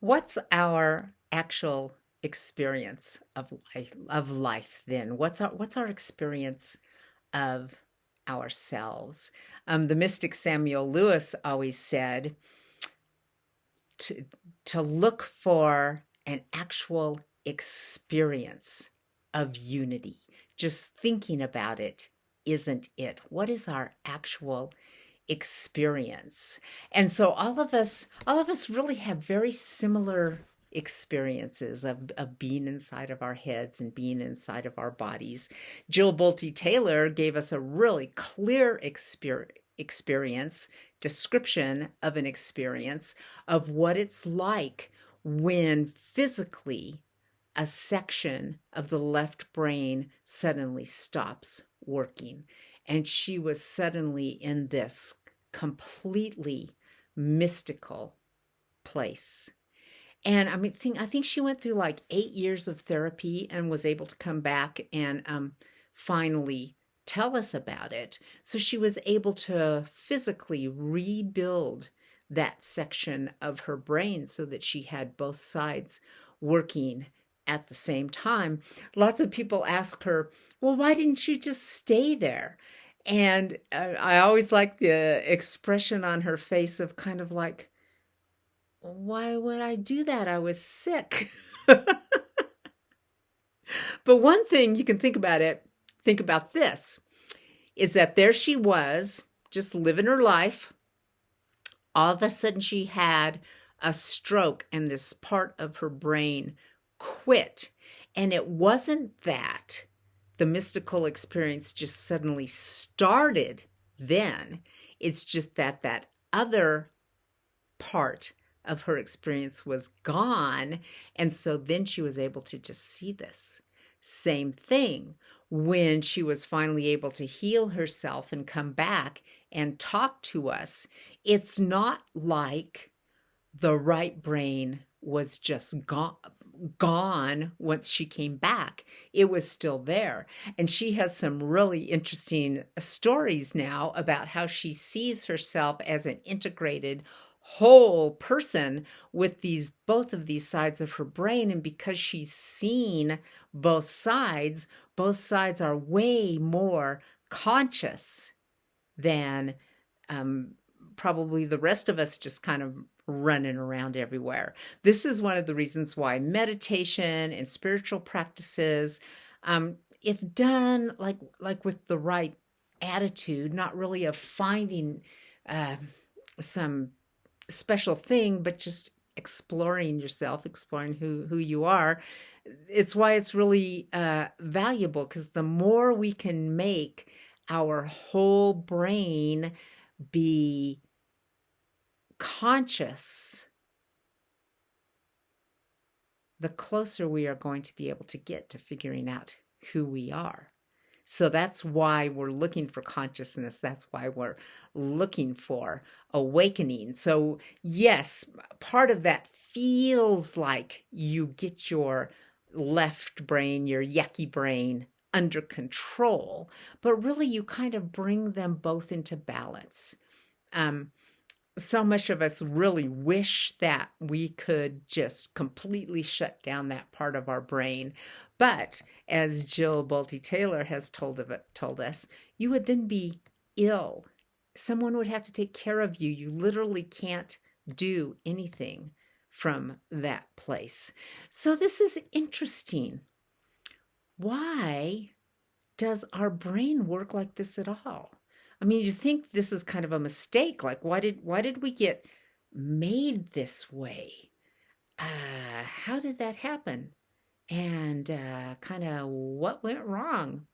What's our actual experience of life then? What's our experience of ourselves? The mystic Samuel Lewis always said to to look for an actual experience of unity. Just thinking about it isn't it. What is our actual experience? And so all of us really have very similar experiences of being inside of our heads and being inside of our bodies. Jill Bolte Taylor gave us a really clear experience description of an experience of what it's like when physically a section of the left brain suddenly stops working. And she was suddenly in this completely mystical place. And I think she went through like 8 years of therapy and was able to come back and finally tell us about it. So she was able to physically rebuild that section of her brain so that she had both sides working at the same time. Lots of people ask her, well, why didn't you just stay there? And I always like the expression on her face of kind of like, why would I do that? I was sick. But one thing you can think about this, is that there she was, just living her life. All of a sudden, she had a stroke, and this part of her brain quit. And it wasn't that the mystical experience just suddenly started then. It's just that that other part of her experience was gone. And so then she was able to just see this. Same thing when she was finally able to heal herself and come back and talk to us. It's not like the right brain was just gone once she came back. It was still there. And she has some really interesting stories now about how she sees herself as an integrated whole person with these both of these sides of her brain. And because she's seen both sides are way more conscious than um, probably the rest of us just kind of running around everywhere. This is one of the reasons why meditation and spiritual practices, if done like with the right attitude, not really of finding uh, some special thing, but just exploring yourself, exploring who you are. It's why it's really valuable, because the more we can make our whole brain be conscious, the closer we are going to be able to get to figuring out who we are. So that's why we're looking for consciousness. That's why we're looking for awakening. So, yes, part of that feels like you get your left brain, your yucky brain, under control, but really you kind of bring them both into balance. Um, so much of us really wish that we could just completely shut down that part of our brain. But as Jill Bolte Taylor has told us, you would then be ill. Someone would have to take care of you. You literally can't do anything from that place. So this is interesting. Why does our brain work like this at all? I mean, you think this is kind of a mistake. Like, why did we get made this way? How did that happen? And kind of what went wrong?